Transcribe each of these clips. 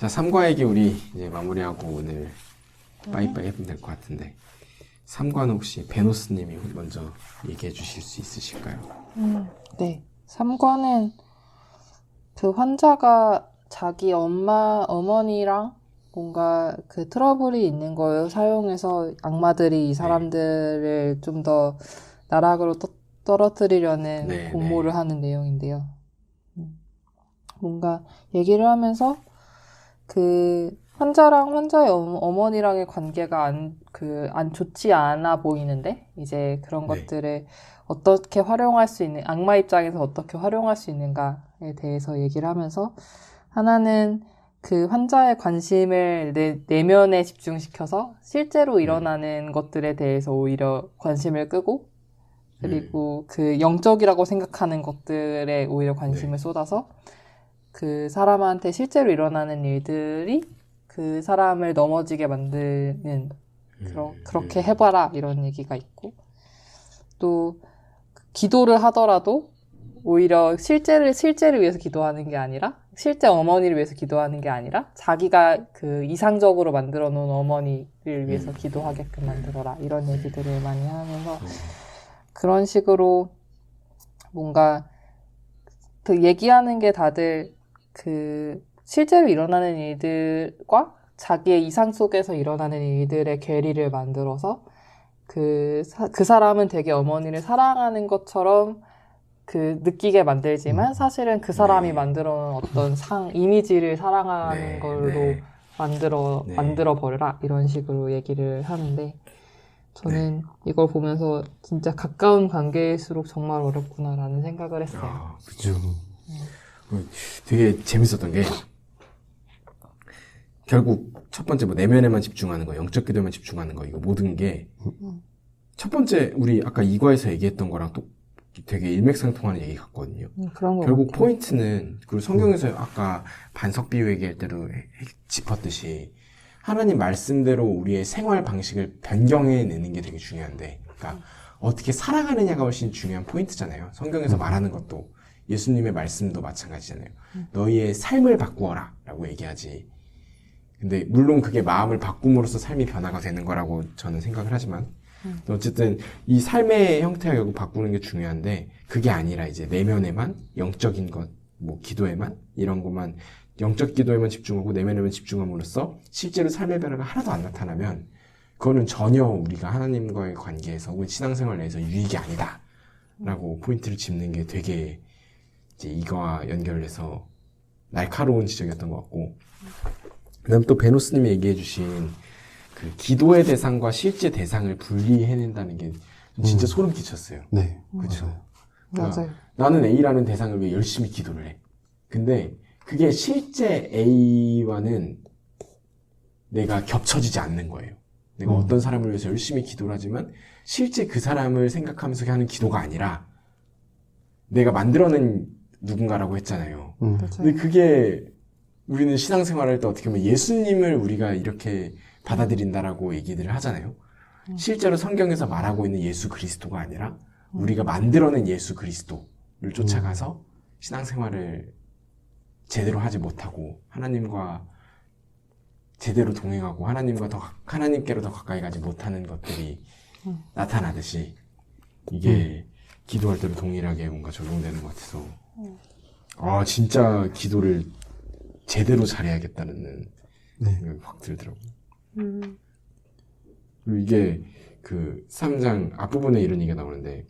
자, 3과 얘기 우리 이제 마무리하고 오늘 빠이빠이 해보면 될 것 같은데 3과는 혹시 베노스님이 먼저 얘기해 주실 수 있으실까요? 네. 3과는 그 환자가 자기 어머니랑 뭔가 그 트러블이 있는 걸 사용해서 악마들이 이 사람들을 좀 더 나락으로 떨어뜨리려는 네, 공모를 네. 하는 내용인데요. 뭔가 얘기를 하면서 그 환자랑 환자의 어머니랑의 관계가 안 좋지 않아 보이는데, 이제 그런 네. 것들을 어떻게 활용할 수 있는, 악마 입장에서 어떻게 활용할 수 있는가에 대해서 얘기를 하면서, 하나는 그 환자의 관심을 내면에 집중시켜서 실제로 일어나는 것들에 대해서 오히려 관심을 끄고, 그리고 그 영적이라고 생각하는 것들에 오히려 관심을 쏟아서 그 사람한테 실제로 일어나는 일들이 그 사람을 넘어지게 만드는 그렇게 해봐라 이런 얘기가 있고, 또 기도를 하더라도 오히려 실제를 위해서 기도하는 게 아니라, 실제 어머니를 위해서 기도하는 게 아니라 자기가 그 이상적으로 만들어 놓은 어머니를 위해서 기도하게끔 만들어라 이런 얘기들을 많이 하면서, 그런 식으로 뭔가 그 얘기하는 게 다들 그 실제로 일어나는 일들과 자기의 이상 속에서 일어나는 일들의 괴리를 만들어서 그 사람은 되게 어머니를 사랑하는 것처럼 그 느끼게 만들지만 사실은 그 사람이 만들어 놓은 어떤 이미지를 사랑하는 걸로 만들어 버려라 이런 식으로 얘기를 하는데, 저는 이걸 보면서 진짜 가까운 관계일수록 정말 어렵구나라는 생각을 했어요. 아, 그쵸. 되게 재밌었던 게 결국 첫 번째 뭐 내면에만 집중하는 거, 영적 기도에만 집중하는 거, 이거 모든 게 첫 번째 우리 아까 2과에서 얘기했던 거랑 또 되게 일맥상통하는 얘기 같거든요. 그런 거 결국 같아요. 포인트는, 그리고 성경에서 아까 반석 비유 얘기할 때도 짚었듯이 하나님 말씀대로 우리의 생활 방식을 변경해내는 게 되게 중요한데, 그러니까 어떻게 살아가느냐가 훨씬 중요한 포인트잖아요. 성경에서 말하는 것도, 예수님의 말씀도 마찬가지잖아요. 너희의 삶을 바꾸어라 라고 얘기하지. 근데 물론 그게 마음을 바꿈으로써 삶이 변화가 되는 거라고 저는 생각을 하지만, 어쨌든 이 삶의 형태가 결국 바꾸는 게 중요한데, 그게 아니라 이제 내면에만 영적인 것, 뭐 기도에만 이런 것만, 영적 기도에만 집중하고 내면에만 집중함으로써 실제로 삶의 변화가 하나도 안 나타나면 그거는 전혀 우리가 하나님과의 관계에서 혹은 신앙생활 내에서 유익이 아니다 라고 포인트를 짚는 게 되게 이제 이거와 연결해서 날카로운 지적이었던 것 같고, 그다음 또 베노스님이 얘기해 주신 그 기도의 대상과 실제 대상을 분리해낸다는 게 진짜 소름 끼쳤어요. 네. 그렇죠. 맞아요. 나는 A라는 대상을 위해 열심히 기도를 해. 근데 그게 실제 A와는 내가 겹쳐지지 않는 거예요. 내가 어떤 사람을 위해서 열심히 기도를 하지만 실제 그 사람을 생각하면서 하는 기도가 아니라 내가 만들어낸 누군가라고 했잖아요. 근데 그게 우리는 신앙생활을 할 때 어떻게 보면 예수님을 우리가 이렇게 받아들인다라고 얘기를 하잖아요. 실제로 성경에서 말하고 있는 예수 그리스도가 아니라 우리가 만들어낸 예수 그리스도를 쫓아가서 신앙생활을 제대로 하지 못하고 하나님과 제대로 동행하고 하나님께로 더 가까이 가지 못하는 것들이 나타나듯이 이게 기도할 때도 동일하게 뭔가 적용되는 것 같아서 아 진짜 기도를 제대로 잘해야겠다는 생각이 확 들더라고요. 그리고 이게 그 3장 앞부분에 이런 얘기가 나오는데,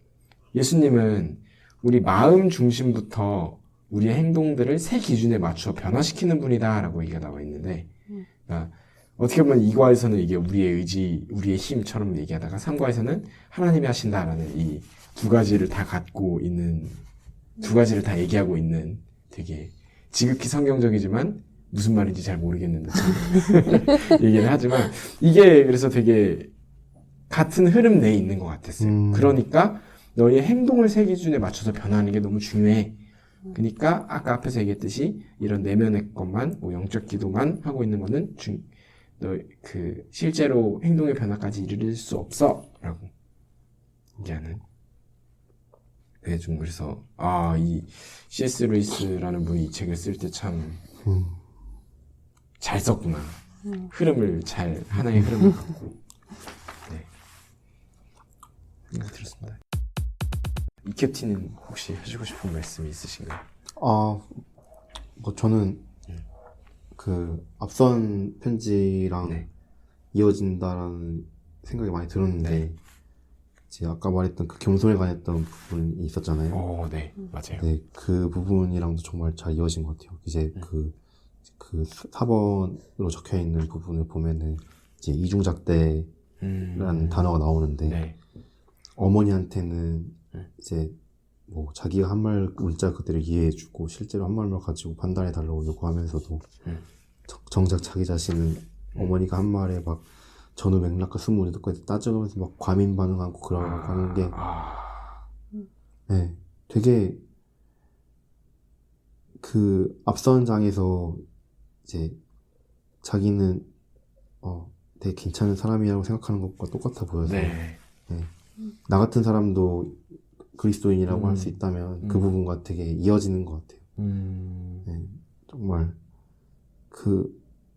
예수님은 우리 마음 중심부터 우리의 행동들을 새 기준에 맞춰 변화시키는 분이다라고 얘기가 나와 있는데, 그러니까 어떻게 보면 2과에서는 이게 우리의 의지, 우리의 힘처럼 얘기하다가 3과에서는 하나님이 하신다라는 이 두 가지를 다 갖고 있는, 두 가지를 다 얘기하고 있는 되게 지극히 성경적이지만 무슨 말인지 잘 모르겠는 듯한 얘기를 하지만, 이게 그래서 되게 같은 흐름 내에 있는 것 같았어요. 그러니까 너의 행동을 새 기준에 맞춰서 변화하는 게 너무 중요해. 그러니까 아까 앞에서 얘기했듯이 이런 내면의 것만, 뭐 영적 기도만 하고 있는 거는 너 그 실제로 행동의 변화까지 이룰 수 없어라고 얘기하는. 네, 좀 그래서 이 C.S. 루이스라는 분이 이 책을 쓸 때 참 잘 썼구나. 흐름을 잘 하나의 흐름을 갖고 네. 생각이 들었습니다. 이 캡틴은 혹시 해주고 싶은 말씀이 있으신가요? 뭐 저는 그 앞선 편지랑 네. 이어진다라는 생각이 많이 들었는데 네. 이제 아까 말했던 그 겸손에 관했던 부분이 있었잖아요. 네, 맞아요. 네, 그 부분이랑도 정말 잘 이어진 것 같아요. 이제 그 4번으로 적혀 있는 부분을 보면은 이제 이중잣대라는 단어가 나오는데 네. 어머니한테는 이제 뭐 자기가 한 말 문자 그대로 이해해주고 실제로 한 말만 가지고 판단해달라고 요구하면서도 정작 자기 자신은 어머니가 한 말에 막 전후 맥락과 순문으로까지 따져가면서 막 과민 반응하고 그러고 하는 게 네, 되게 그 앞선 장에서 이제 자기는 되게 괜찮은 사람이라고 생각하는 것과 똑같아 보여서 네. 나 같은 사람도 그리스도인이라고 할 수 있다면 그 부분과 되게 이어지는 것 같아요. 네, 정말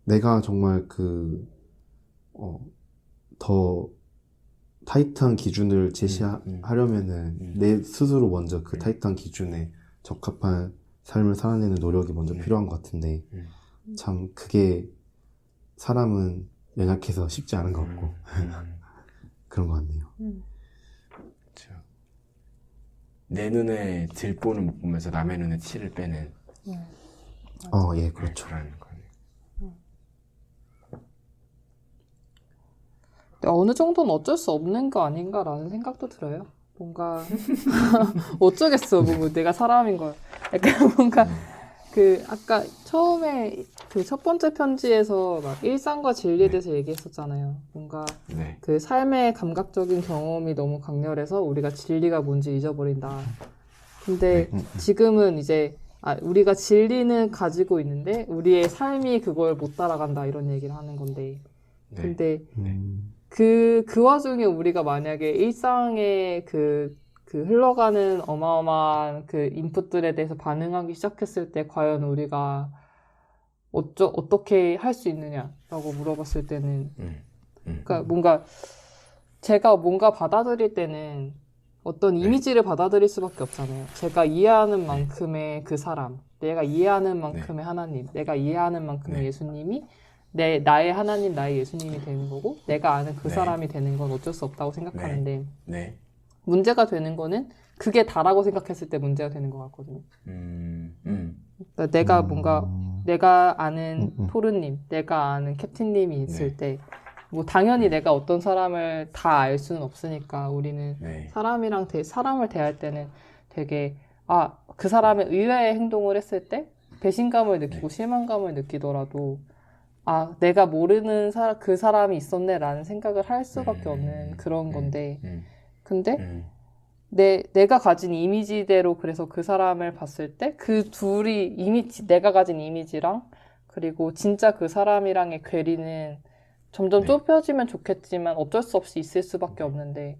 내가 정말 더 타이트한 기준을 제시하려면은 내 스스로 먼저 그 타이트한 기준에 적합한 삶을 살아내는 노력이 먼저 필요한 것 같은데 참 그게 사람은 연약해서 쉽지 않은 것 같고 그런 것 같네요. 그렇죠. 내 눈에 들보는 못 보면서 남의 눈에 티를 빼는 예, 그렇죠. 그런 거네요. 어느 정도는 어쩔 수 없는 거 아닌가라는 생각도 들어요. 뭔가 어쩌겠어, 뭐 내가 사람인 걸. 약간 뭔가 그 아까 처음에 그 첫 번째 편지에서 막 일상과 진리에 대해서 얘기했었잖아요. 뭔가 네. 그 삶의 감각적인 경험이 너무 강렬해서 우리가 진리가 뭔지 잊어버린다. 근데 지금은 이제 우리가 진리는 가지고 있는데 우리의 삶이 그걸 못 따라간다 이런 얘기를 하는 건데 네. 근데 네. 그 와중에 우리가 만약에 일상에 그 흘러가는 어마어마한 그 인풋들에 대해서 반응하기 시작했을 때 과연 우리가 어떻게 할 수 있느냐라고 물어봤을 때는 그러니까 뭔가 제가 뭔가 받아들일 때는 어떤 이미지를 받아들일 수밖에 없잖아요. 제가 이해하는 만큼의 그 사람, 내가 이해하는 만큼의 하나님, 내가 이해하는 만큼의 예수님이 나의 하나님, 나의 예수님이 되는 거고 내가 아는 그 사람이 되는 건 어쩔 수 없다고 생각하는데 네. 문제가 되는 거는 그게 다라고 생각했을 때 문제가 되는 것 같거든요. 그러니까 내가 뭔가 내가 아는 토르님, 내가 아는 캡틴님이 있을 때 뭐 당연히 내가 어떤 사람을 다 알 수는 없으니까 우리는 사람을 대할 때는 되게 그 사람의 의외의 행동을 했을 때 배신감을 느끼고 실망감을 느끼더라도 내가 모르는 그 사람이 있었네라는 생각을 할 수밖에 없는 그런 건데 근데 내가 가진 이미지대로 그래서 그 사람을 봤을 때 그 둘이 내가 가진 이미지랑 그리고 진짜 그 사람이랑의 괴리는 점점 좁혀지면 좋겠지만 어쩔 수 없이 있을 수밖에 없는데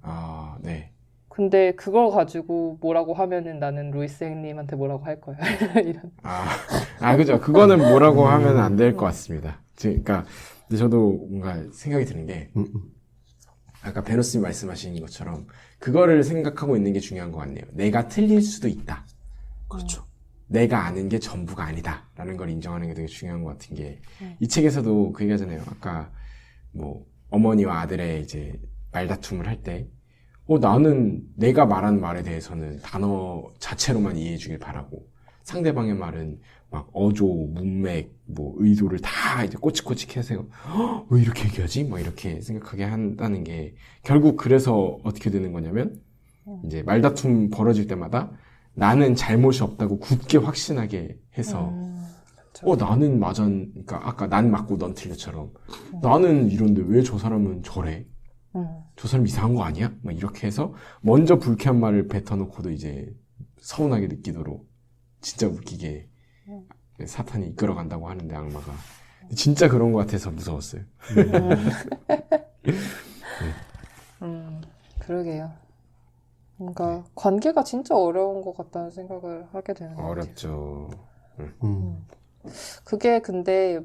근데 그걸 가지고 뭐라고 하면은 나는 루이스 행님한테 뭐라고 할 거야. 이런. 그죠. 그거는 뭐라고 하면 안 될 것 같습니다. 그러니까 근데 저도 뭔가 생각이 드는 게 아까 베노스님 말씀하신 것처럼 그거를 생각하고 있는 게 중요한 것 같네요. 내가 틀릴 수도 있다. 그렇죠. 내가 아는 게 전부가 아니다. 라는 걸 인정하는 게 되게 중요한 것 같은 게 이 책에서도 그 얘기하잖아요. 아까 뭐 어머니와 아들의 이제 말다툼을 할 때 나는 내가 말한 말에 대해서는 단어 자체로만 이해해 주길 바라고 상대방의 말은 막 어조, 문맥, 뭐 의도를 다 이제 꼬치꼬치 해서 왜 이렇게 얘기하지? 막 이렇게 생각하게 한다는 게 결국 그래서 어떻게 되는 거냐면 이제 말다툼 벌어질 때마다 나는 잘못이 없다고 굳게 확신하게 해서 나는 그러니까 아까 난 맞고 넌 틀려처럼 나는 이런데 왜 저 사람은 저래? 저 사람 이상한 거 아니야? 막 이렇게 해서 먼저 불쾌한 말을 뱉어놓고도 이제 서운하게 느끼도록 진짜 웃기게 사탄이 이끌어간다고 하는데 악마가 진짜 그런 것 같아서 무서웠어요. 그러게요. 뭔가 관계가 진짜 어려운 것 같다는 생각을 하게 되는 것 같아요. 어렵죠. 그게 근데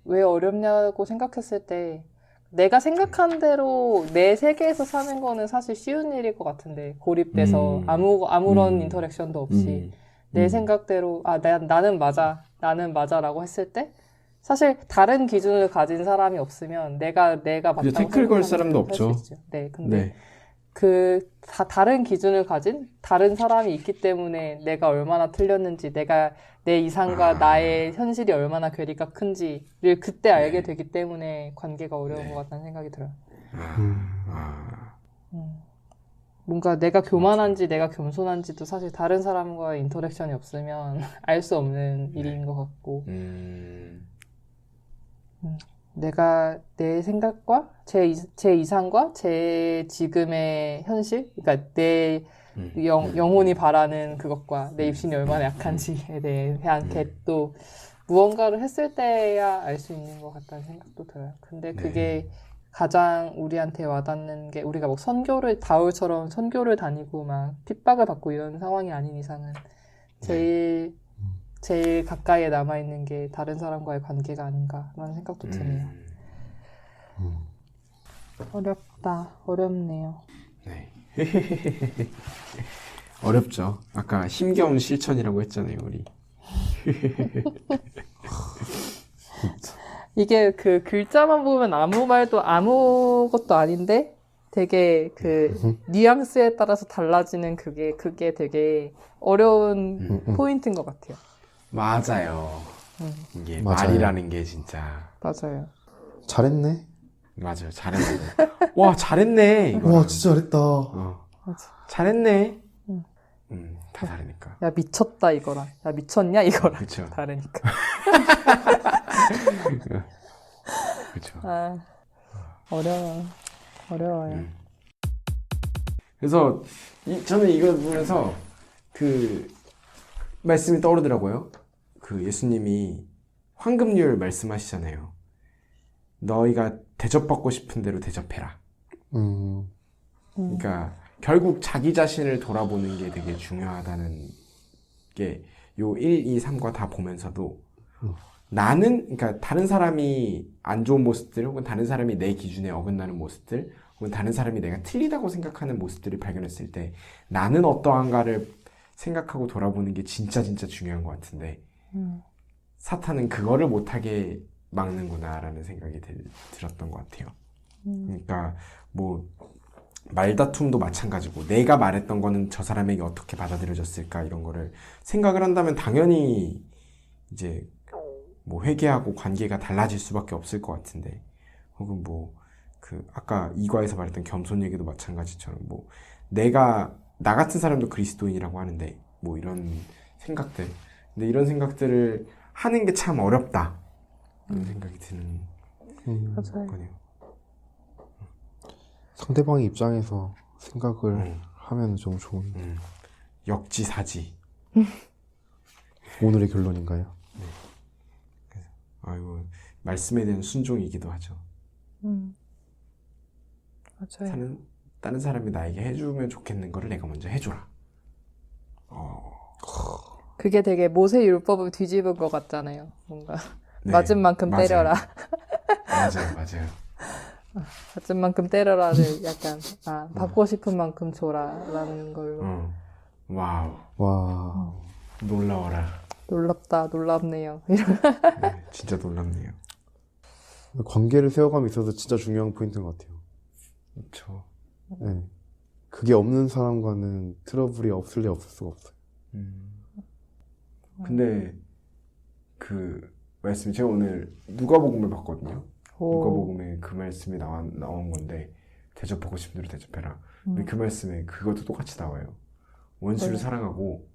왜 어렵냐고 생각했을 때 내가 생각한 대로 내 세계에서 사는 거는 사실 쉬운 일일 것 같은데 고립돼서 아무런 인터랙션도 없이 내 생각대로 나는 맞아라고 했을 때 사실 다른 기준을 가진 사람이 없으면 내가 맞다고 태클 걸 생각하는 사람도 사람이 살수 없죠. 있죠. 네, 근데 다른 기준을 가진 다른 사람이 있기 때문에 내가 얼마나 틀렸는지, 내 이상과 나의 현실이 얼마나 괴리가 큰지를 그때 알게 되기 때문에 관계가 어려운 것 같다는 생각이 들어요. 뭔가 내가 교만한지 내가 겸손한지도 사실 다른 사람과의 인터랙션이 없으면 알 수 없는 일인 것 같고, 내가 내 생각과 제 이상과 제 지금의 현실, 그러니까 내 영혼이 바라는 그것과 내 입신이 얼마나 약한지에 대한 또 무언가를 했을 때야 알 수 있는 것 같다는 생각도 들어요. 근데 그게 가장 우리한테 와닿는 게 우리가 뭐 다울처럼 선교를 다니고 막 핍박을 받고 이런 상황이 아닌 이상은 제일 가까이에 남아있는 게 다른 사람과의 관계가 아닌가라는 생각도 드네요. 어렵네요. 네. 어렵죠. 아까 힘겨운 실천이라고 했잖아요, 우리. 이게 그 글자만 보면 아무 말도 아무것도 아닌데 되게 그 뉘앙스에 따라서 달라지는 그게 되게 어려운 포인트인 것 같아요. 맞아요. 이게 맞아요. 말이라는 게 진짜. 맞아요. 잘했네. 맞아요. 잘했네. 와, 잘했네. 와, 이거랑. 진짜 잘했다. 맞아. 잘했네. 다 다르니까. 야 미쳤다 이거랑 야 미쳤냐 이거랑 그쵸. 다르니까. 그렇죠. 어려워요. 그래서 저는 이걸 보면서 그 말씀이 떠오르더라고요. 그 예수님이 황금률 말씀하시잖아요. 너희가 대접받고 싶은 대로 대접해라. 그러니까 결국 자기 자신을 돌아보는 게 되게 중요하다는 게 요 1, 2, 3과 다 보면서도 그러니까 다른 사람이 안 좋은 모습들 혹은 다른 사람이 내 기준에 어긋나는 모습들 혹은 다른 사람이 내가 틀리다고 생각하는 모습들을 발견했을 때 나는 어떠한가를 생각하고 돌아보는 게 진짜 중요한 것 같은데 사탄은 그거를 못하게 막는구나라는 생각이 들었던 것 같아요. 그러니까 뭐 말다툼도 마찬가지고 내가 말했던 거는 저 사람에게 어떻게 받아들여졌을까 이런 거를 생각을 한다면 당연히 이제 뭐 회개하고 관계가 달라질 수밖에 없을 것 같은데 혹은 뭐 그 아까 이과에서 말했던 겸손 얘기도 마찬가지처럼 뭐 나 같은 사람도 그리스도인이라고 하는데 뭐 이런 생각들 근데 이런 생각들을 하는 게 참 어렵다 그런 생각이 드는 맞아요. 거네요. 상대방의 입장에서 생각을 하면 좀 좋은. 역지사지. 오늘의 결론인가요? 아이고 말씀에 대한 순종이기도 하죠. 맞아요. 다른 사람이 나에게 해주면 좋겠는 거를 내가 먼저 해줘라. 그게 되게 모세 율법을 뒤집은 것 같잖아요. 뭔가 네, 맞은 만큼 맞아요. 때려라. 맞아요. 맞은 만큼 때려라를 약간 받고 싶은 만큼 줘라라는 걸로. 와우. 와. 놀라워라. 놀랍네요. 네, 진짜 놀랍네요. 관계를 세워감에 있어서 진짜 중요한 포인트인 것 같아요. 그렇죠. 네. 그게 없는 사람과는 트러블이 없을 리 없을 수가 없어요. 근데 그 말씀이 제가 오늘 누가복음을 봤거든요. 누가복음에 그 말씀이 나온 건데 대접하고 싶은 대로 대접해라. 근데 그 말씀에 그것도 똑같이 나와요. 원수를 사랑하고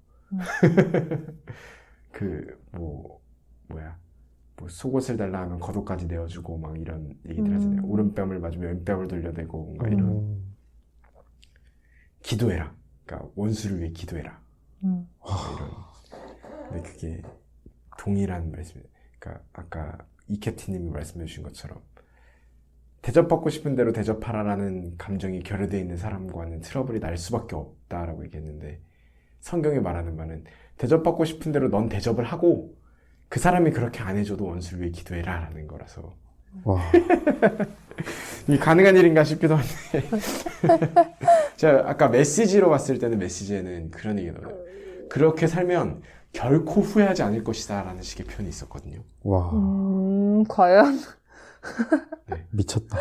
그 뭐 속옷을 달라 하면 겉옷까지 내어주고 막 이런 얘기들 하잖아요. 오른뺨을 맞으면 왼뺨을 돌려대고 뭔가 이런 기도해라. 그러니까 원수를 위해 기도해라. 이런. 근데 그게 동일한 말씀이에요. 그러니까 아까 이캡티님이 말씀해 주신 것처럼 대접받고 싶은 대로 대접하라라는 감정이 결여되어 있는 사람과는 트러블이 날 수밖에 없다라고 얘기했는데 성경이 말하는 바는 대접받고 싶은 대로 넌 대접을 하고 그 사람이 그렇게 안 해줘도 원수를 위해 기도해라 라는 거라서 와, 이 가능한 일인가 싶기도 한데 제가 아까 메시지로 봤을 때는 메시지에는 그런 얘기가 나와요. 그렇게 살면 결코 후회하지 않을 것이다 라는 식의 표현이 있었거든요. 와, 과연? 미쳤다.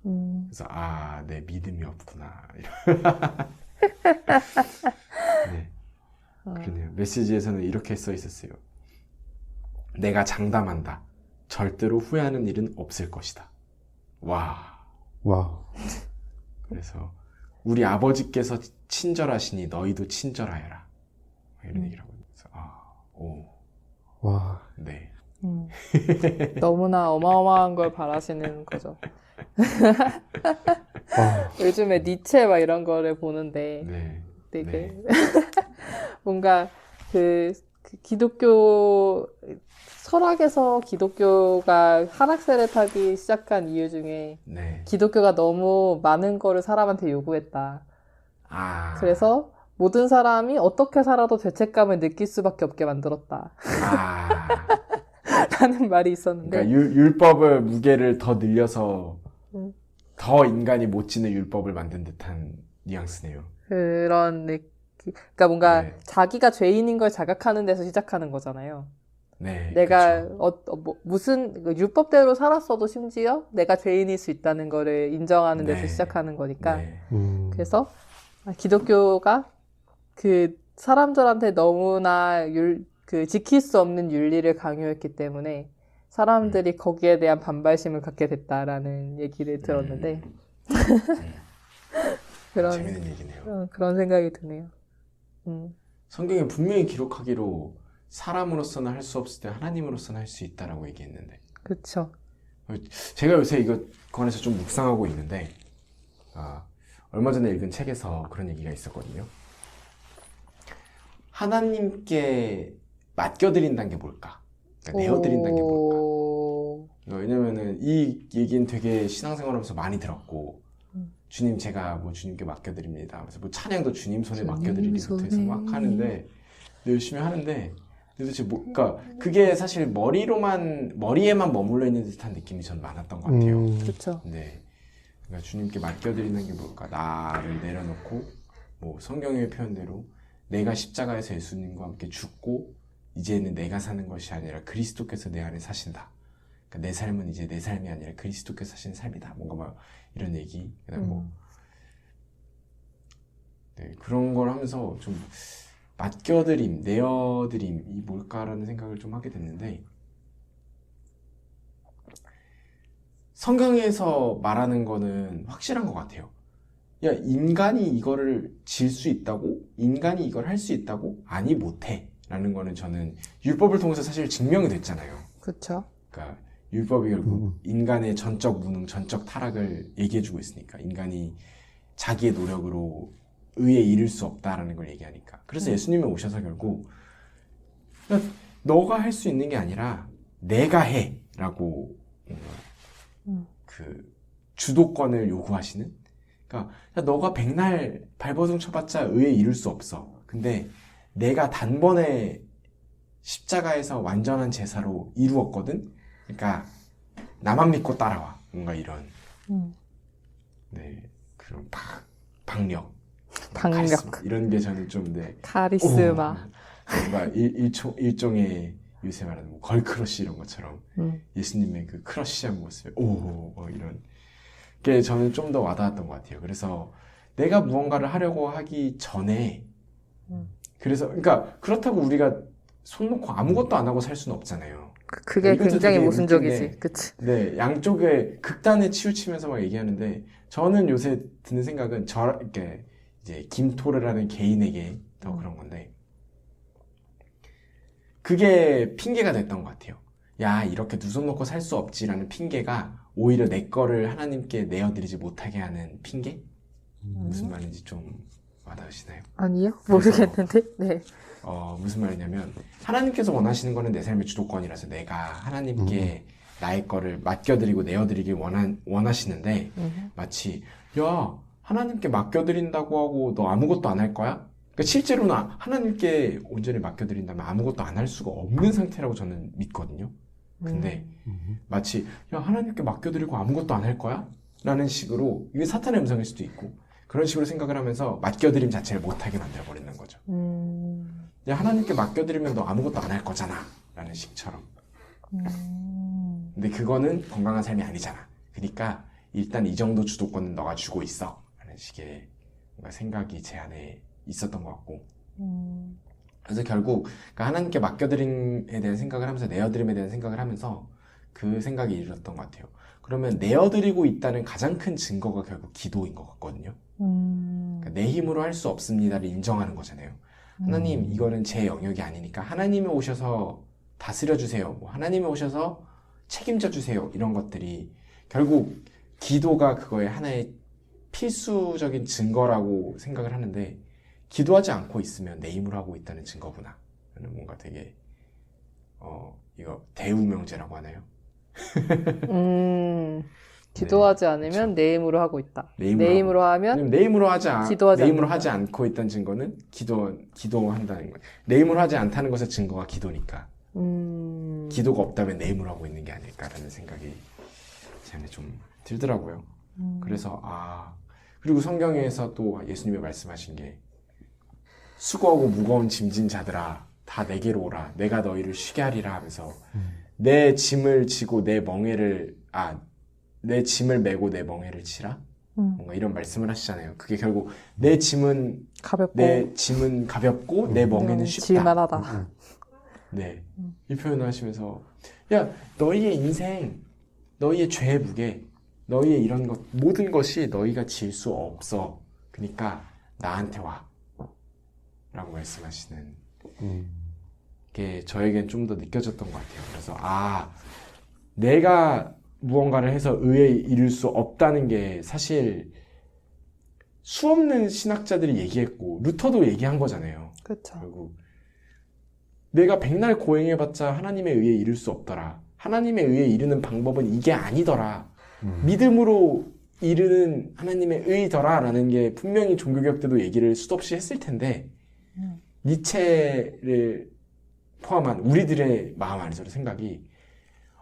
그래서 내 믿음이 없구나 네, 그러네요. 메시지에서는 이렇게 써 있었어요. 내가 장담한다. 절대로 후회하는 일은 없을 것이다. 와. 그래서 우리 아버지께서 친절하시니 너희도 친절하여라. 이런 얘기를 하고 있어요. 와, 네. 너무나 어마어마한 걸 바라시는 거죠. 와, 요즘에 니체 막 이런 거를 보는데 네. 되게 뭔가 그 기독교 철학에서 기독교가 하락세를 타기 시작한 이유 중에 네. 기독교가 너무 많은 거를 사람한테 요구했다. 아. 그래서 모든 사람이 어떻게 살아도 죄책감을 느낄 수밖에 없게 만들었다. 아. 라는 말이 있었는데 그러니까 율법의 무게를 더 늘려서 음. 더 인간이 못 지는 율법을 만든 듯한 뉘앙스네요. 그런 느낌. 그러니까 뭔가 네. 자기가 죄인인 걸 자각하는 데서 시작하는 거잖아요. 네. 내가 그쵸. 무슨 율법대로 살았어도 심지어 내가 죄인일 수 있다는 거를 인정하는 데서 네. 시작하는 거니까. 네. 그래서 기독교가 그 사람들한테 너무나 그 지킬 수 없는 윤리를 강요했기 때문에 사람들이 거기에 대한 반발심을 갖게 됐다라는 얘기를 들었는데 재밌는 얘기네요. 그런 생각이 드네요. 성경에 분명히 기록하기로 사람으로서는 할 수 없을 때 하나님으로서는 할 수 있다라고 얘기했는데 그쵸. 제가 요새 이거 관해서 좀 묵상하고 있는데 얼마 전에 읽은 책에서 그런 얘기가 있었거든요. 하나님께 맡겨드린다는 게 뭘까? 그러니까 내어드린다는 게 뭘까? 왜냐면은 이 얘기는 되게 신앙생활하면서 많이 들었고 주님 제가 뭐 주님께 맡겨드립니다. 그래서 뭐 찬양도 주님 손에 맡겨드리기부터 해서 막 하는데 열심히 하는데 도대체 그러니까 그게 사실 머리에만 머물러 있는 듯한 느낌이 전 많았던 것 같아요. 그렇죠. 네. 그러니까 주님께 맡겨드리는 게 뭘까? 나를 내려놓고 뭐 성경의 표현대로 내가 십자가에서 예수님과 함께 죽고 이제는 내가 사는 것이 아니라 그리스도께서 내 안에 사신다. 그러니까 내 삶은 이제 내 삶이 아니라 그리스도께서 사시는 삶이다. 뭔가 막 이런 얘기. 그다음 뭐 네, 그런 걸 하면서 좀 맡겨드림, 내어드림이 뭘까라는 생각을 좀 하게 됐는데 성경에서 말하는 거는 확실한 것 같아요. 야, 인간이 이거를 질 수 있다고? 인간이 이걸 할 수 있다고? 아니, 못해. 라는 거는 저는 율법을 통해서 사실 증명이 됐잖아요. 그렇죠. 그러니까 율법이 결국 인간의 전적 무능, 전적 타락을 얘기해주고 있으니까 인간이 자기의 노력으로 의에 이를 수 없다라는 걸 얘기하니까. 그래서 예수님이 오셔서 결국 야, 너가 할 수 있는 게 아니라 내가 해 라고 그 주도권을 요구하시는. 그러니까 야, 너가 백날 발버둥 쳐봤자 의에 이를 수 없어. 근데 내가 단번에 십자가에서 완전한 제사로 이루었거든. 그러니까 나만 믿고 따라와. 뭔가 이런 네 그런 박력, 카리스마, 이런 게 저는 좀 카리스마. 뭔가 일종의 요새 말하는 뭐 걸크러쉬 이런 것처럼 예수님의 그 크러쉬한 모습에 뭐 이런 게 저는 좀 더 와닿았던 것 같아요. 그래서 내가 무언가를 하려고 하기 전에 그래서 그러니까 그렇다고 우리가 손 놓고 아무것도 안 하고 살 수는 없잖아요. 그게 이것도 굉장히 되게 모순적이지. 웃긴 게, 그치? 네, 양쪽에 극단에 치우치면서 막 얘기하는데 저는 요새 드는 생각은 이렇게 이제 김토르라는 개인에게 더 그런 건데 그게 핑계가 됐던 것 같아요. 야, 이렇게 두 손 놓고 살 수 없지라는 핑계가 오히려 내 거를 하나님께 내어드리지 못하게 하는 핑계? 무슨 말인지 좀 와닿으시나요? 아니요? 모르겠는데? 네. 무슨 말이냐면 하나님께서 원하시는 거는 내 삶의 주도권이라서 내가 하나님께 나의 거를 맡겨드리고 내어드리길 원하시는데 마치 야, 하나님께 맡겨드린다고 하고 너 아무것도 안 할 거야? 그러니까 실제로는 하나님께 온전히 맡겨드린다면 아무것도 안 할 수가 없는 상태라고 저는 믿거든요. 근데 마치 야 하나님께 맡겨드리고 아무것도 안 할 거야? 라는 식으로 이게 사탄의 음성일 수도 있고 그런 식으로 생각을 하면서 맡겨드림 자체를 못하게 만들어버리는 거죠. 야 하나님께 맡겨드리면 너 아무것도 안 할 거잖아 라는 식처럼. 근데 그거는 건강한 삶이 아니잖아. 그러니까 일단 이 정도 주도권은 너가 주고 있어 라는 식의 뭔가 생각이 제 안에 있었던 것 같고 그래서 결국 그러니까 하나님께 맡겨드림에 대한 생각을 하면서 내어드림에 대한 생각을 하면서 그 생각이 이르렀던 것 같아요. 그러면 내어드리고 있다는 가장 큰 증거가 결국 기도인 것 같거든요. 그러니까 내 힘으로 할 수 없습니다를 인정하는 거잖아요. 하나님 이거는 제 영역이 아니니까 하나님이 오셔서 다스려 주세요. 뭐 하나님이 오셔서 책임져 주세요. 이런 것들이 결국 기도가 그거의 하나의 필수적인 증거라고 생각을 하는데 기도하지 않고 있으면 내 힘으로 하고 있다는 증거구나. 뭔가 되게 이거 대우명제라고 하나요? 기도하지 네, 않으면 내 힘으로 하고 있다. 내 힘으로 내 힘으로 하면 왜냐면 내 힘으로 기도하지 내 힘으로 않는다. 하지 않고 있다는 증거는 기도한다는 거예요. 내 힘으로 하지 않다는 것의 증거가 기도니까. 기도가 없다면 내 힘으로 하고 있는 게 아닐까라는 생각이 제 안에 좀 들더라고요. 그래서 그리고 성경에서 또 예수님이 말씀하신 게 수고하고 무거운 짐진 자들아 다 내게로 오라 내가 너희를 쉬게 하리라 하면서 내 짐을 지고 내 짐을 메고 내 멍에를 치라 뭔가 이런 말씀을 하시잖아요. 그게 결국 내 짐은 가볍고 내 멍에는 쉽다. 질만하다. 네, 이 표현을 하시면서 야 너희의 인생 너희의 죄의 무게 너희의 이런 것 모든 것이 너희가 질 수 없어. 그러니까 나한테 와 라고 말씀하시는 게 저에겐 좀 더 느껴졌던 것 같아요. 그래서 내가 무언가를 해서 의에 이를 수 없다는 게 사실 수없는 신학자들이 얘기했고 루터도 얘기한 거잖아요. 그렇죠. 결국 내가 백날 고행해봤자 하나님의 의에 이를 수 없더라. 하나님의 의에 이르는 방법은 이게 아니더라. 믿음으로 이르는 하나님의 의더라 라는 게 분명히 종교개혁 때도 얘기를 수도 없이 했을 텐데 니체를 포함한 우리들의 마음 안에서 생각이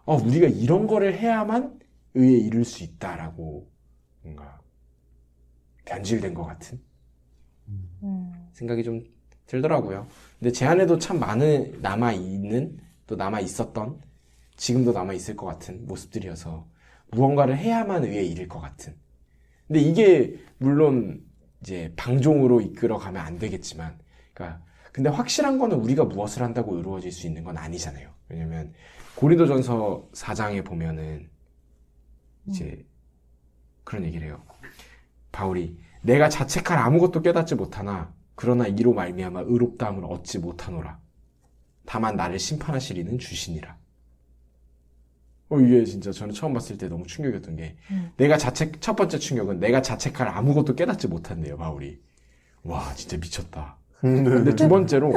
우리가 이런 거를 해야만 의에 이를 수 있다라고 뭔가 변질된 것 같은 생각이 좀 들더라고요. 근데 제 안에도 참 많은 남아있는 또 남아있었던 지금도 남아있을 것 같은 모습들이어서 무언가를 해야만 의에 이를 것 같은 근데 이게 물론 이제 방종으로 이끌어가면 안 되겠지만 그러니까 근데 확실한 거는 우리가 무엇을 한다고 이루어질 수 있는 건 아니잖아요. 왜냐면 고린도전서 4장에 보면은 이제 그런 얘기를 해요. 바울이 내가 자책할 아무것도 깨닫지 못하나 그러나 이로 말미암아 의롭다함을 얻지 못하노라. 다만 나를 심판하실 이는 주시니라. 이게 진짜 저는 처음 봤을 때 너무 충격이었던 게 첫 번째 충격은 내가 자책할 아무것도 깨닫지 못한대요, 바울이. 와, 진짜 미쳤다. 근데 두 번째로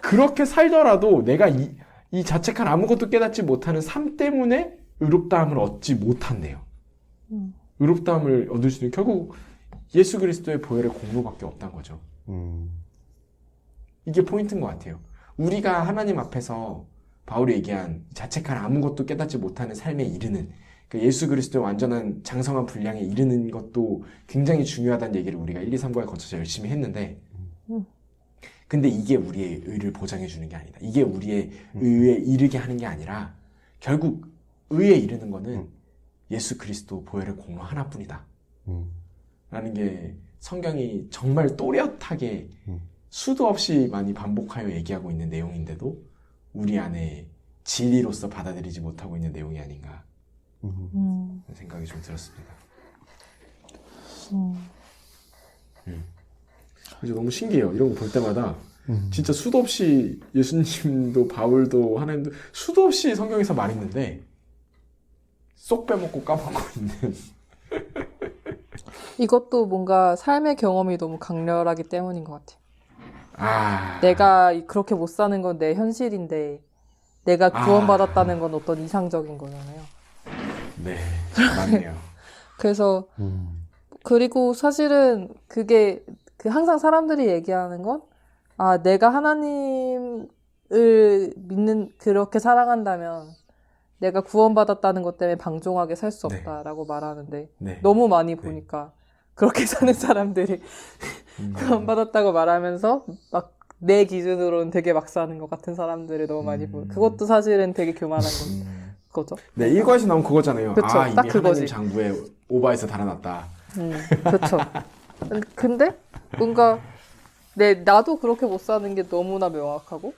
그렇게 살더라도 내가 이 자책할 아무것도 깨닫지 못하는 삶 때문에 의롭다함을 얻지 못한대요. 의롭다함을 얻을 수 있는 결국 예수 그리스도의 보혈의 공로밖에 없다는 거죠. 이게 포인트인 것 같아요. 우리가 하나님 앞에서 바울이 얘기한 자책할 아무것도 깨닫지 못하는 삶에 이르는 그러니까 예수 그리스도의 완전한 장성한 분량에 이르는 것도 굉장히 중요하다는 얘기를 우리가 1, 2, 3과에 거쳐서 열심히 했는데 근데 이게 우리의 의를 보장해 주는 게 아니다. 이게 우리의 의에 이르게 하는 게 아니라 결국 의에 이르는 거는 예수 그리스도 보혈의 공로 하나뿐이다. 라는 게 성경이 정말 또렷하게 수도 없이 많이 반복하여 얘기하고 있는 내용인데도 우리 안에 진리로서 받아들이지 못하고 있는 내용이 아닌가 하는 생각이 좀 들었습니다. 그래서 너무 신기해요. 이런 거 볼 때마다 진짜 수도 없이 예수님도 바울도 하나님도 수도 없이 성경에서 말했는데 쏙 빼먹고 까먹고 있는 이것도 뭔가 삶의 경험이 너무 강렬하기 때문인 것 같아요. 내가 그렇게 못 사는 건 내 현실인데 내가 구원받았다는 건 어떤 이상적인 거잖아요. 네, 맞네요. 그래서 그리고 사실은 그게 항상 사람들이 얘기하는 건 아, 내가 하나님을 그렇게 사랑한다면 내가 구원받았다는 것 때문에 방종하게 살 수 네. 없다라고 말하는데 네. 너무 많이 보니까 그렇게 사는 사람들이 구원받았다고 말하면서 막 내 기준으로는 되게 막 사는 것 같은 사람들을 너무 많이 보고 그것도 사실은 되게 교만한 거죠. 네, 일과에서 나온 그거잖아요. 그쵸, 아, 딱 이미 그거지. 하나님 장부에 오바해서 달아났다. 그렇죠. 근데 뭔가 나도 그렇게 못 사는 게 너무나 명확하고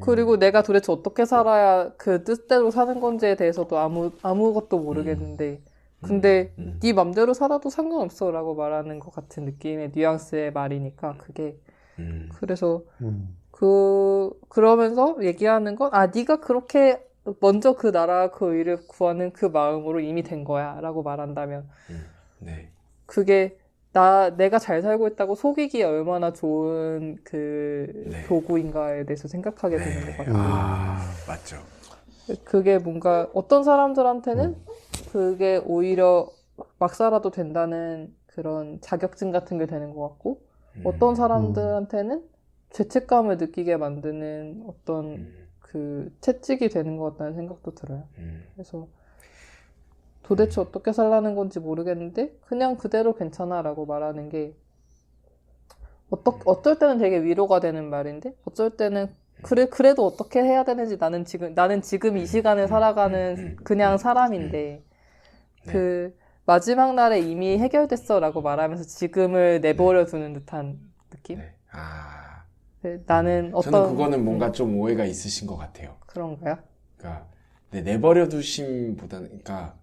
그리고 내가 도대체 어떻게 살아야 그 뜻대로 사는 건지에 대해서도 아무것도 모르겠는데 근데 네 맘대로 살아도 상관없어라고 말하는 것 같은 느낌의 뉘앙스의 말이니까 그게 그래서 그러면서 얘기하는 건 네가 그렇게 먼저 그 나라 그 의를 구하는 그 마음으로 이미 된 거야라고 말한다면 네. 그게 내가 잘 살고 있다고 속이기에 얼마나 좋은 네. 도구인가에 대해서 생각하게 되는 것 같아요. 아, 맞죠. 그게 뭔가 어떤 사람들한테는 그게 오히려 막 살아도 된다는 그런 자격증 같은 게 되는 것 같고 어떤 사람들한테는 죄책감을 느끼게 만드는 어떤 그 채찍이 되는 것 같다는 생각도 들어요. 그래서 도대체 어떻게 살라는 건지 모르겠는데 그냥 그대로 괜찮아라고 말하는 게 어쩔 때는 되게 위로가 되는 말인데 어쩔 때는 그래도 어떻게 해야 되는지 나는 지금 이 시간을 살아가는 그냥 사람인데 그 마지막 날에 이미 해결됐어라고 말하면서 지금을 내버려 두는 듯한 느낌? 네. 아, 나는 저는 그거는 뭔가 좀 오해가 있으신 것 같아요. 그런가요? 그러니까 내버려 두심보다는 그러니까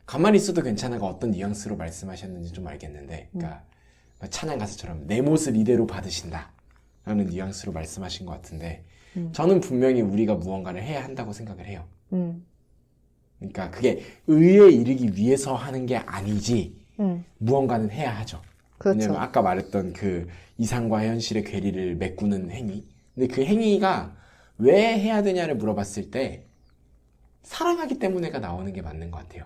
가만히 있어도 괜찮아가 어떤 뉘앙스로 말씀하셨는지 좀 알겠는데, 그러니까 찬양 가수처럼 내 모습 이대로 받으신다라는 뉘앙스로 말씀하신 것 같은데, 저는 분명히 우리가 무언가를 해야 한다고 생각을 해요. 그러니까 그게 의에 이르기 위해서 하는 게 아니지, 무언가는 해야 하죠. 그렇죠. 왜냐면 아까 말했던 그 이상과 현실의 괴리를 메꾸는 행위. 근데 그 행위가 왜 해야 되냐를 물어봤을 때 사랑하기 때문에가 나오는 게 맞는 것 같아요.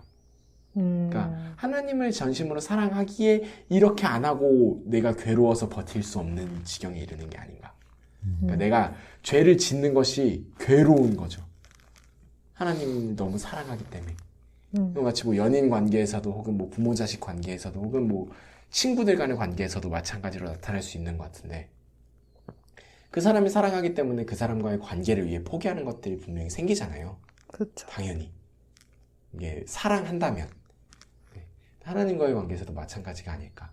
그러니까 하나님을 전심으로 사랑하기에 이렇게 안 하고 내가 괴로워서 버틸 수 없는 지경에 이르는 게 아닌가. 그러니까 내가 죄를 짓는 것이 괴로운 거죠. 하나님을 너무 사랑하기 때문에. 마치 뭐 연인 관계에서도 혹은 뭐 부모 자식 관계에서도 혹은 뭐 친구들 간의 관계에서도 마찬가지로 나타날 수 있는 것 같은데 그 사람이 사랑하기 때문에 그 사람과의 관계를 위해 포기하는 것들이 분명히 생기잖아요. 그렇죠. 당연히 이게 사랑한다면 하나님과의 관계에서도 마찬가지가 아닐까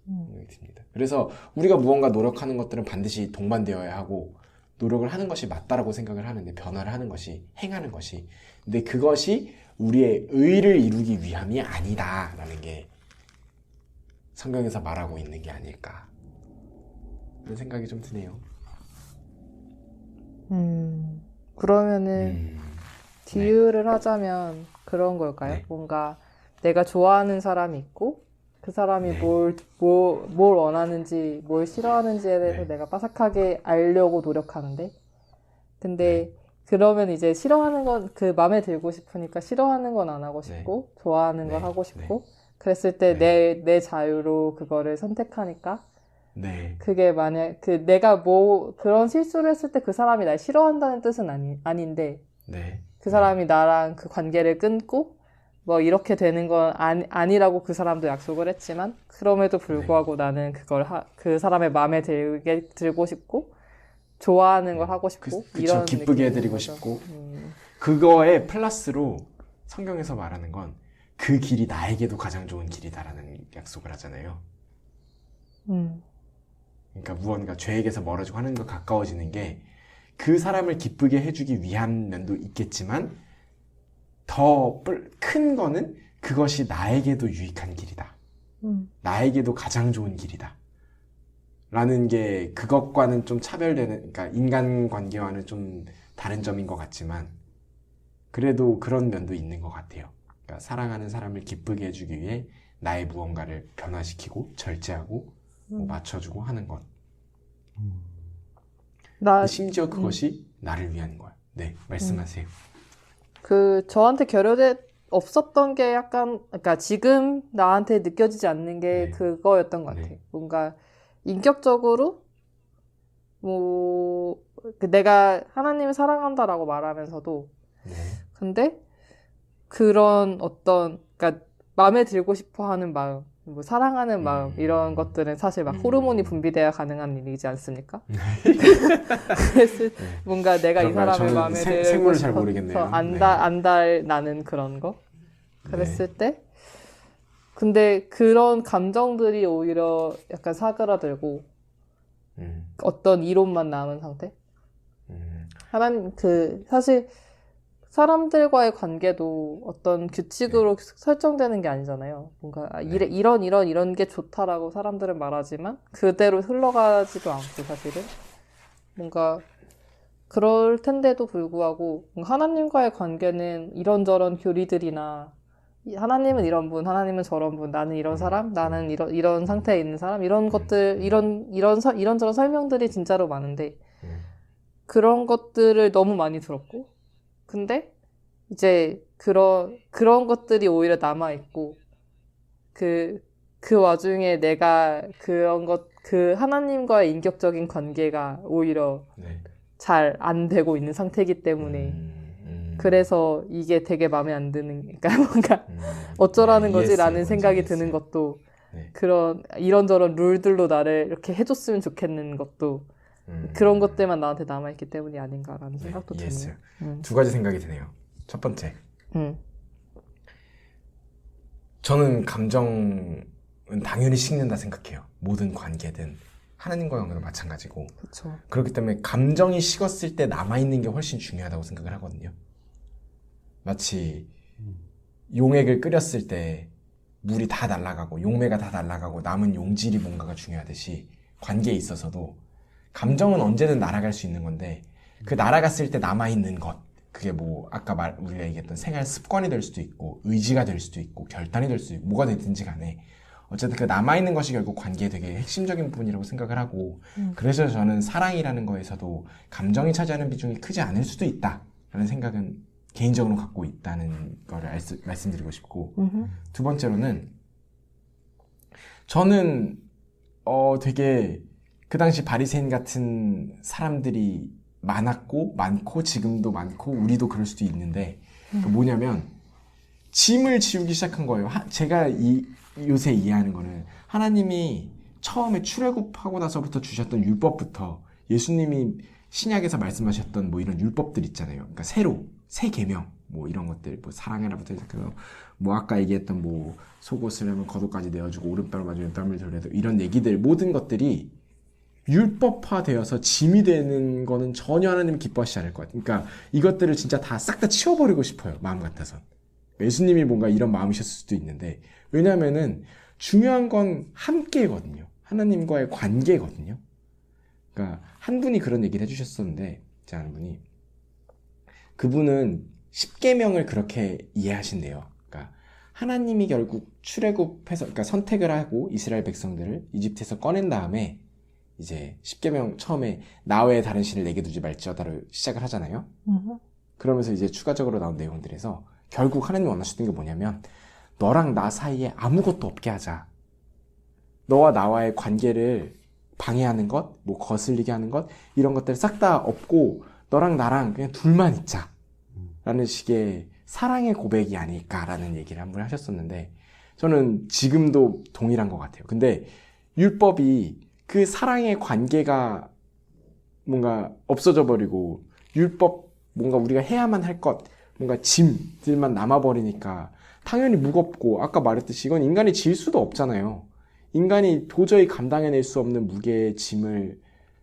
생각이 듭니다. 그래서 우리가 무언가 노력하는 것들은 반드시 동반되어야 하고 노력을 하는 것이 맞다라고 생각을 하는데 변화를 하는 것이 행하는 것이 근데 그것이 우리의 의를 이루기 위함이 아니다라는 게 성경에서 말하고 있는 게 아닐까 그런 생각이 좀 드네요. 그러면은 비유를 하자면 그런 걸까요? 네. 뭔가 내가 좋아하는 사람이 있고 그 사람이 네. 뭘 원하는지 뭘 싫어하는지에 대해서 네. 내가 빠삭하게 알려고 노력하는데 근데 그러면 이제 싫어하는 건 그 마음에 들고 싶으니까 싫어하는 건 안 하고 싶고 좋아하는 걸 하고 싶고 그랬을 때 내 자유로 그거를 선택하니까 그게 만약 내가 그런 실수를 했을 때 그 사람이 날 싫어한다는 뜻은 아닌데 그 사람이 나랑 그 관계를 끊고 뭐 이렇게 되는 건 아니라고 그 사람도 약속을 했지만 그럼에도 불구하고 나는 그걸 그 사람의 마음에 들고 싶고 좋아하는 걸 하고 싶고 이런 기쁘게 해드리고 싶고 그거에 플러스로 성경에서 말하는 건 그 길이 나에게도 가장 좋은 길이다라는 약속을 하잖아요. 그러니까 무언가 죄에게서 멀어지고 하나님과 가까워지는 게 그 사람을 기쁘게 해주기 위한 면도 있겠지만 더 큰 거는 그것이 나에게도 유익한 길이다. 나에게도 가장 좋은 길이다. 라는 게 그것과는 좀 차별되는, 그러니까 인간관계와는 좀 다른 점인 것 같지만 그래도 그런 면도 있는 것 같아요. 그러니까 사랑하는 사람을 기쁘게 해주기 위해 나의 무언가를 변화시키고 절제하고 뭐 맞춰주고 하는 것. 심지어 그것이 나를 위한 거야. 네, 말씀하세요. 저한테 없었던 게 약간, 그러니까 지금 나한테 느껴지지 않는 게 그거였던 것 같아요. 뭔가 인격적으로 뭐 내가 하나님을 사랑한다라고 말하면서도 네. 근데 그런 어떤 그러니까 마음에 들고 싶어 하는 마음, 뭐 사랑하는 마음 이런 것들은 사실 막 호르몬이 분비돼야 가능한 일이지 않습니까? 그래서 뭔가 내가 이 그런가요? 사람의 저는 마음에 들고 생물을 잘 싶어서 모르겠네요. 안달 나는 그런 거 그랬을 때 근데 그런 감정들이 오히려 약간 사그라들고 어떤 이론만 남은 상태? 하나님 사실 사람들과의 관계도 어떤 규칙으로 설정되는 게 아니잖아요. 뭔가 이런 게 좋다라고 사람들은 말하지만 그대로 흘러가지도 않고 사실은 뭔가 그럴 텐데도 불구하고 뭔가 하나님과의 관계는 이런저런 교리들이나 하나님은 이런 분, 하나님은 저런 분, 나는 이런 사람, 나는 이런 상태에 있는 사람, 이런 것들, 이런저런 설명들이 진짜로 많은데, 그런 것들을 너무 많이 들었고, 근데, 이제, 그런 것들이 오히려 남아있고, 그 와중에 내가 하나님과의 인격적인 관계가 오히려 잘 안 되고 있는 상태이기 때문에, 그래서 이게 되게 마음에 안 드는, 그러니까 뭔가 어쩌라는 거지라는 생각이 드는 것도 그런 이런저런 룰들로 나를 이렇게 해줬으면 좋겠는 것도 그런 것들만 나한테 남아있기 때문이 아닌가라는 생각도 드네요. 두 가지 생각이 드네요. 첫 번째, 저는 감정은 당연히 식는다 생각해요. 모든 관계든 하나님과 관계도 마찬가지고. 그렇죠. 그렇기 때문에 감정이 식었을 때 남아있는 게 훨씬 중요하다고 생각을 하거든요. 마치 용액을 끓였을 때 물이 다 날아가고 용매가 다 날아가고 남은 용질이 뭔가가 중요하듯이 관계에 있어서도 감정은 언제든 날아갈 수 있는 건데 그 날아갔을 때 남아있는 것 그게 뭐 아까 우리가 얘기했던 생활 습관이 될 수도 있고 의지가 될 수도 있고 결단이 될 수도 있고 뭐가 되든지 간에 어쨌든 그 남아있는 것이 결국 관계의 되게 핵심적인 부분이라고 생각을 하고 그래서 저는 사랑이라는 거에서도 감정이 차지하는 비중이 크지 않을 수도 있다라는 생각은 개인적으로 갖고 있다는 거를 말씀드리고 싶고 두 번째로는 저는 되게 그 당시 바리새인 같은 사람들이 많고 지금도 많고 우리도 그럴 수도 있는데 뭐냐면 짐을 지우기 시작한 거예요. 제가 요새 이해하는 거는 하나님이 처음에 출애굽하고 나서부터 주셨던 율법부터 예수님이 신약에서 말씀하셨던 뭐 이런 율법들 있잖아요. 그러니까 새 계명 뭐 이런 것들 뭐 사랑해라부터 시작해서 뭐 아까 얘기했던 뭐 속옷을 하면 겉옷까지 내어주고 오른뺨을 맞으면 뺨을 돌려도 이런 얘기들 모든 것들이 율법화되어서 짐이 되는 거는 전혀 하나님 기뻐하시지 않을 것 같아요. 그러니까 이것들을 진짜 다 싹 다 치워버리고 싶어요. 마음 같아선. 예수님이 뭔가 이런 마음이셨을 수도 있는데 왜냐면은 중요한 건 함께거든요. 하나님과의 관계거든요. 그러니까 한 분이 그런 얘기를 해주셨었는데 제 아는 분이 그분은 십계명을 그렇게 이해하신대요. 그러니까 하나님이 결국 출애굽해서 그러니까 선택을 하고 이스라엘 백성들을 이집트에서 꺼낸 다음에 이제 십계명 처음에 나 외에 다른 신을 내게 두지 말지어다를 시작을 하잖아요. 그러면서 이제 추가적으로 나온 내용들에서 결국 하나님이 원하셨던 게 뭐냐면 너랑 나 사이에 아무것도 없게 하자. 너와 나와의 관계를 방해하는 것, 뭐 거슬리게 하는 것 이런 것들 싹 다 없고 너랑 나랑 그냥 둘만 있자 라는 식의 사랑의 고백이 아닐까라는 얘기를 한 번 하셨었는데 저는 지금도 동일한 것 같아요. 근데 율법이 그 사랑의 관계가 뭔가 없어져 버리고 율법 뭔가 우리가 해야만 할 것 뭔가 짐들만 남아버리니까 당연히 무겁고 아까 말했듯이 이건 인간이 질 수도 없잖아요. 인간이 도저히 감당해낼 수 없는 무게의 짐을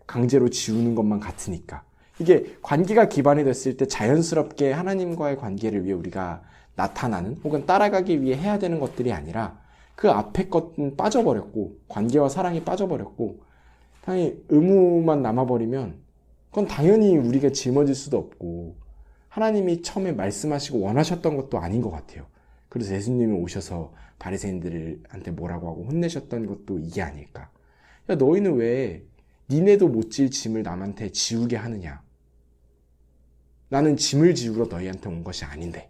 강제로 지우는 것만 같으니까 이게 관계가 기반이 됐을 때 자연스럽게 하나님과의 관계를 위해 우리가 나타나는 혹은 따라가기 위해 해야 되는 것들이 아니라 그 앞에 것은 빠져버렸고 관계와 사랑이 빠져버렸고 당연히 의무만 남아버리면 그건 당연히 우리가 짊어질 수도 없고 하나님이 처음에 말씀하시고 원하셨던 것도 아닌 것 같아요. 그래서 예수님이 오셔서 바리새인들한테 뭐라고 하고 혼내셨던 것도 이게 아닐까. 야 너희는 왜 니네도 못 질 짐을 남한테 지우게 하느냐. 나는 짐을 지우러 너희한테 온 것이 아닌데.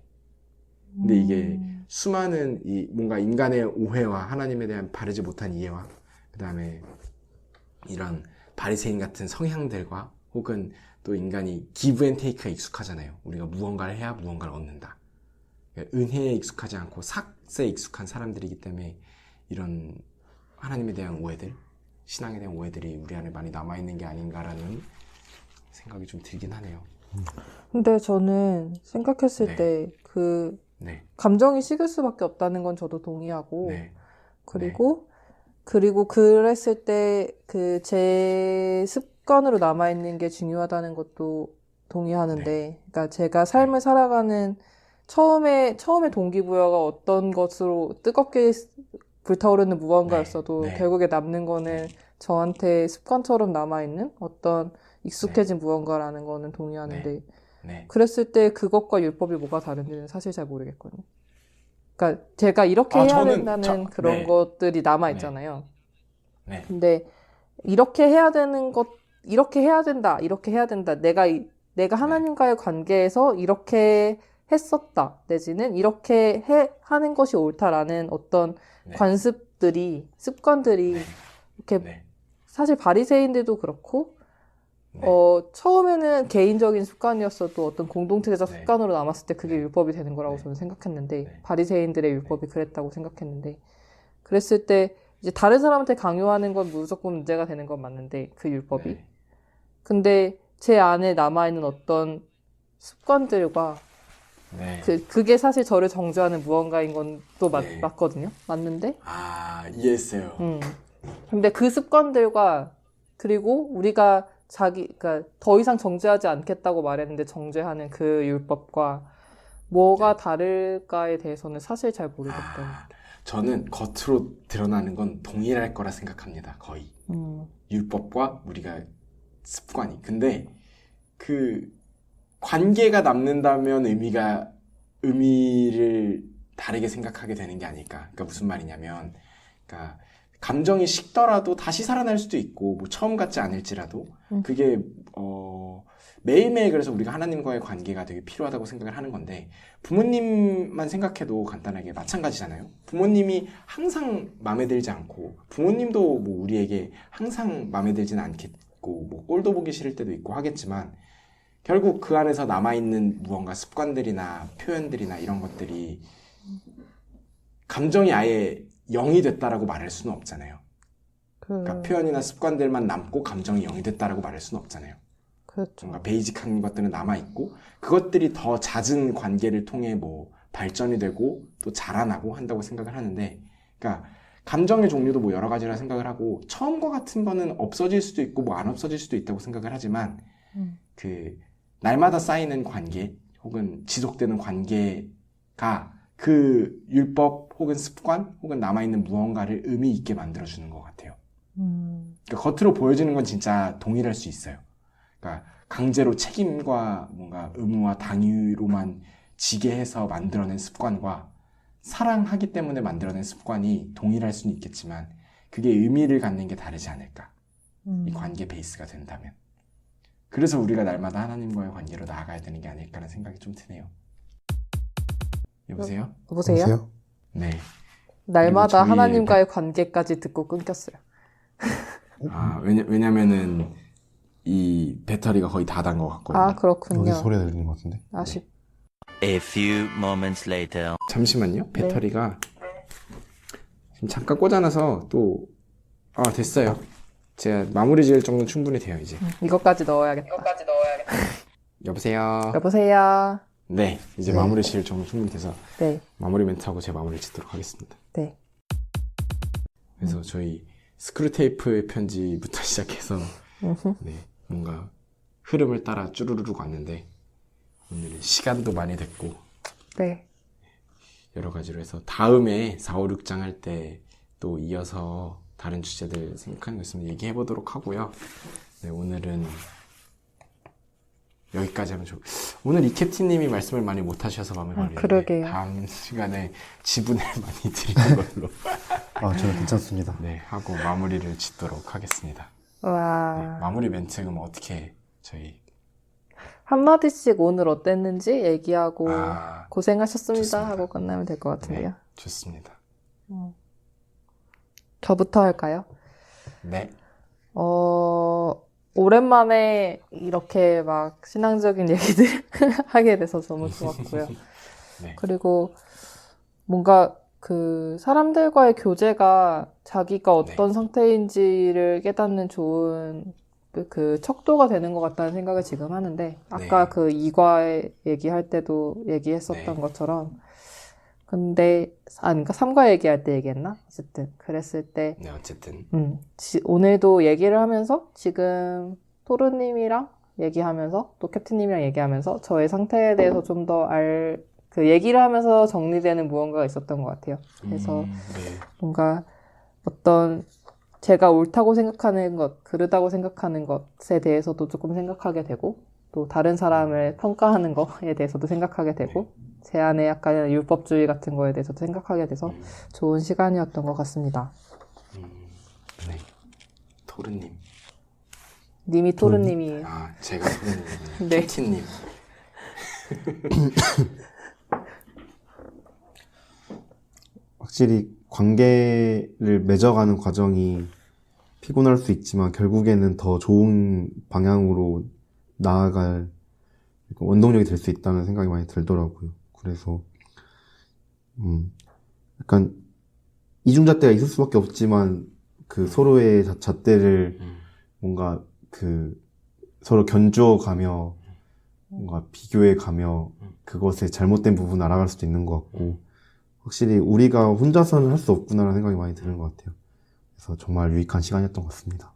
근데 이게 수많은 뭔가 인간의 오해와 하나님에 대한 바르지 못한 이해와 그 다음에 이런 바리새인 같은 성향들과 혹은 또 인간이 기브 앤 테이크가 익숙하잖아요. 우리가 무언가를 해야 무언가를 얻는다. 그러니까 은혜에 익숙하지 않고 삭스에 익숙한 사람들이기 때문에 이런 하나님에 대한 오해들, 신앙에 대한 오해들이 우리 안에 많이 남아있는 게 아닌가라는 생각이 좀 들긴 하네요. 근데 저는 생각했을 네. 때 그 네, 감정이 식을 수밖에 없다는 건 저도 동의하고, 네, 그리고 그랬을 때 그 제 습관으로 남아있는 게 중요하다는 것도 동의하는데, 그러니까 제가 삶을 살아가는 처음에 동기부여가 어떤 것으로 뜨겁게 불타오르는 무언가였어도 네. 결국에 남는 거는 저한테 습관처럼 남아있는 어떤 익숙해진 무언가라는 거는 동의하는데, 네, 그랬을 때 그것과 율법이 뭐가 다른지는 사실 잘 모르겠거든요. 그러니까 제가 이렇게 아, 해야 저는 된다는 그런 네, 것들이 남아있잖아요. 네, 근데 이렇게 해야 되는 것, 이렇게 해야 된다, 이렇게 해야 된다. 내가 하나님과의 관계에서 이렇게 했었다. 내지는 이렇게 하는 것이 옳다라는 어떤 네, 습관들이 네, 이렇게 네, 사실 바리새인들도 그렇고 네, 처음에는 개인적인 습관이었어도 어떤 공동체적 네. 습관으로 남았을 때 그게 네. 율법이 되는 거라고 네. 저는 생각했는데, 네. 바리새인들의 율법이 그랬다고 생각했는데, 그랬을 때 이제 다른 사람한테 강요하는 건 무조건 문제가 되는 건 맞는데, 그 율법이. 네. 근데 제 안에 남아있는 어떤 습관들과 네. 그게 사실 저를 정죄하는 무언가인 건 또 네. 맞거든요. 맞는데, 아, 이해했어요. 근데 그 습관들과 그리고 우리가 그러니까 더 이상 정죄하지 않겠다고 말했는데 정죄하는 그 율법과 뭐가 다를까에 대해서는 사실 잘 모르겠다. 아, 저는 겉으로 드러나는 건 동일할 거라 생각합니다. 거의. 율법과 우리가 습관이. 근데 그 관계가 남는다면 의미를 다르게 생각하게 되는 게 아닐까. 그러니까 무슨 말이냐면, 그러니까 감정이 식더라도 다시 살아날 수도 있고, 뭐 처음 같지 않을지라도, 그게, 매일매일 그래서 우리가 하나님과의 관계가 되게 필요하다고 생각을 하는 건데, 부모님만 생각해도 간단하게 마찬가지잖아요. 부모님이 항상 마음에 들지 않고, 부모님도 뭐 우리에게 항상 마음에 들지는 않겠고, 뭐 꼴도 보기 싫을 때도 있고 하겠지만, 결국 그 안에서 남아있는 무언가 습관들이나 표현들이나 이런 것들이 감정이 아예 0이 됐다라고 말할 수는 없잖아요. 그러니까 표현이나 습관들만 남고 감정이 0이 됐다라고 말할 수는 없잖아요. 그렇죠. 뭔가 베이직한 것들은 남아있고 그것들이 더 잦은 관계를 통해 뭐 발전이 되고 또 자라나고 한다고 생각을 하는데, 그러니까 감정의 종류도 뭐 여러 가지라 생각을 하고 처음과 같은 거는 없어질 수도 있고 뭐 안 없어질 수도 있다고 생각을 하지만 그 날마다 쌓이는 관계 혹은 지속되는 관계가 그 율법 혹은 습관 혹은 남아있는 무언가를 의미 있게 만들어주는 것 같아요. 그러니까 겉으로 보여지는 건 진짜 동일할 수 있어요. 그러니까 강제로 책임과 뭔가 의무와 당위로만 지게 해서 만들어낸 습관과 사랑하기 때문에 만들어낸 습관이 동일할 수는 있겠지만 그게 의미를 갖는 게 다르지 않을까. 이 관계 베이스가 된다면. 그래서 우리가 날마다 하나님과의 관계로 나아가야 되는 게 아닐까라는 생각이 좀 드네요. 여보세요? 여보세요? 네. 날마다 그리고 저희의 하나님과의 관계까지 듣고 끊겼어요. 아, 왜냐면은 이 배터리가 거의 다 단 것 같거든요. 아, 그렇군요. 여기 소리가 들리는 것 같은데? 아쉽. A few moments later. 잠시만요. 배터리가 지금 잠깐 꽂아놔서 또 됐어요. 제가 마무리 지을 정도는 충분히 돼요, 이제. 이것까지 넣어야겠다. 여보세요? 여보세요? 네, 이제 네. 마무리 지을 정도 충분히 돼서 네, 마무리 멘트하고 제 마무리를 짓도록 하겠습니다. 네. 그래서 저희 스크루테이프의 편지부터 시작해서 네, 뭔가 흐름을 따라 쭈루루룩 왔는데 오늘은 시간도 많이 됐고 네. 여러 가지로 해서 다음에 4, 5, 6장 할 때 또 이어서 다른 주제들 생각하는 거 있으면 얘기해 보도록 하고요. 네, 오늘은 여기까지 하면 오늘 이캡틴님이 말씀을 많이 못 하셔서 마음에 걸리는데 그러게요. 다음 시간에 지분을 많이 드리는 걸로 저는 괜찮습니다. 네, 하고 마무리를 짓도록 하겠습니다. 와. 마무리 멘트 그럼 어떻게 저희 한마디씩 오늘 어땠는지 얘기하고 아, 고생하셨습니다 좋습니다. 하고 끝나면 될 것 같은데요. 네, 좋습니다. 저부터 할까요? 네. 오랜만에 이렇게 막 신앙적인 얘기들 하게 돼서 너무 좋았고요. 네. 그리고 뭔가 그 사람들과의 교제가 자기가 어떤 상태인지를 깨닫는 좋은 그 척도가 되는 것 같다는 생각을 지금 하는데, 아까 네. 그 이과 얘기할 때도 얘기했었던 네. 것처럼, 근데, 그러니까 3과 얘기할 때 얘기했나? 어쨌든, 그랬을 때, 네, 어쨌든. 오늘도 얘기를 하면서, 지금 토르님이랑 얘기하면서, 또 캡틴님이랑 얘기하면서, 저의 상태에 대해서 좀 더 그 얘기를 하면서 정리되는 무언가가 있었던 것 같아요. 그래서 네. 뭔가 어떤 제가 옳다고 생각하는 것, 그르다고 생각하는 것에 대해서도 조금 생각하게 되고, 또 다른 사람을 평가하는 거에 대해서도 생각하게 되고, 제 안에 약간 율법주의 같은 거에 대해서도 생각하게 돼서 좋은 시간이었던 것 같습니다. 네. 토르님. 님이 토르님이에요. 아, 제가 토르님이군요. 네. 캡틴님. 확실히 관계를 맺어가는 과정이 피곤할 수 있지만 결국에는 더 좋은 방향으로 나아갈 원동력이 될 수 있다는 생각이 많이 들더라고요. 그래서 약간 이중잣대가 있을 수밖에 없지만 그 서로의 잣대를 뭔가 그 서로 견주어가며 뭔가 비교해가며 그것의 잘못된 부분을 알아갈 수도 있는 것 같고, 확실히 우리가 혼자서는 할 수 없구나라는 생각이 많이 드는 것 같아요. 그래서 정말 유익한 시간이었던 것 같습니다.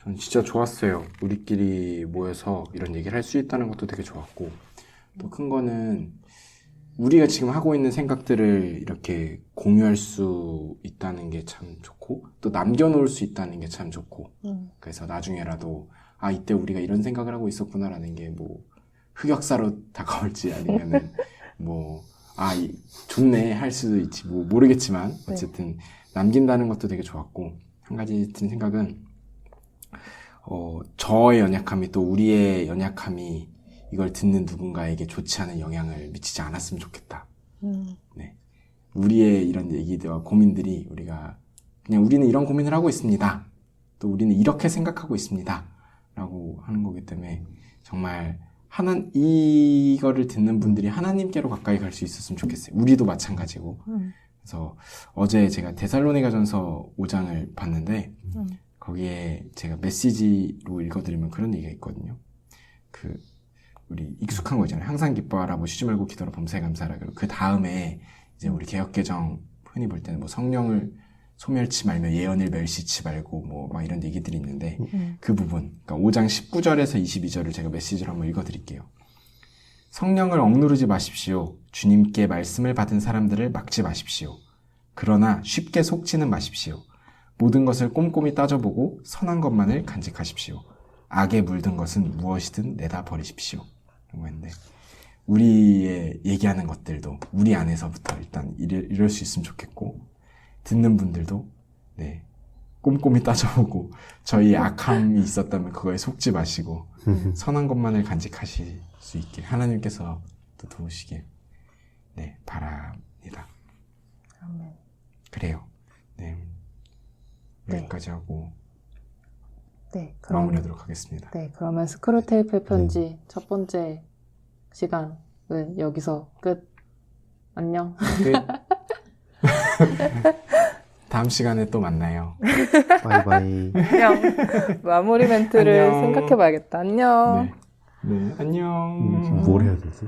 저는 진짜 좋았어요. 우리끼리 모여서 이런 얘기를 할 수 있다는 것도 되게 좋았고, 또 큰 거는 우리가 지금 하고 있는 생각들을 이렇게 공유할 수 있다는 게 참 좋고, 또 남겨놓을 수 있다는 게 참 좋고, 그래서 나중에라도 아, 이때 우리가 이런 생각을 하고 있었구나라는 게 뭐 흑역사로 다가올지 아니면은 뭐 아, 좋네 할 수도 있지, 뭐 모르겠지만 어쨌든 남긴다는 것도 되게 좋았고, 한 가지 든 생각은 저의 연약함이 또 우리의 연약함이 이걸 듣는 누군가에게 좋지 않은 영향을 미치지 않았으면 좋겠다. 네. 우리의 이런 얘기들과 고민들이 그냥 우리는 이런 고민을 하고 있습니다. 또 우리는 이렇게 생각하고 있습니다. 라고 하는 거기 때문에 정말 이거를 듣는 분들이 하나님께로 가까이 갈 수 있었으면 좋겠어요. 우리도 마찬가지고. 그래서 어제 제가 데살로니가전서 5장을 봤는데 거기에 제가 메시지로 읽어드리면 그런 얘기가 있거든요. 우리 익숙한 거 있잖아요. 항상 기뻐하라, 뭐 쉬지 말고 기도하라, 범사에 감사하라. 그 다음에 이제 우리 개역개정 흔히 볼 때는 뭐 성령을 소멸치 말며 예언을 멸시치 말고 뭐 막 이런 얘기들이 있는데 그 부분, 그러니까 5장 19절에서 22절을 제가 메시지로 한번 읽어드릴게요. 성령을 억누르지 마십시오. 주님께 말씀을 받은 사람들을 막지 마십시오. 그러나 쉽게 속지는 마십시오. 모든 것을 꼼꼼히 따져보고 선한 것만을 간직하십시오. 악에 물든 것은 무엇이든 내다 버리십시오. 라고 했는데, 우리의 얘기하는 것들도 우리 안에서부터 일단 이럴 수 있으면 좋겠고, 듣는 분들도 네, 꼼꼼히 따져보고 저희 악함이 있었다면 그거에 속지 마시고 선한 것만을 간직하실 수 있게 하나님께서 또 도우시길 네, 바랍니다. 아멘. 그래요. 네, 여기까지 하고 네, 그럼 마무리하도록 하겠습니다. 네, 그러면 스크루테이프 편지 첫 번째 시간은 여기서 끝. 안녕. 끝. 다음 시간에 또 만나요. 바이바이. 안녕. 마무리 멘트를 안녕. 생각해봐야겠다. 안녕. 네, 안녕. 뭘 해야 되지?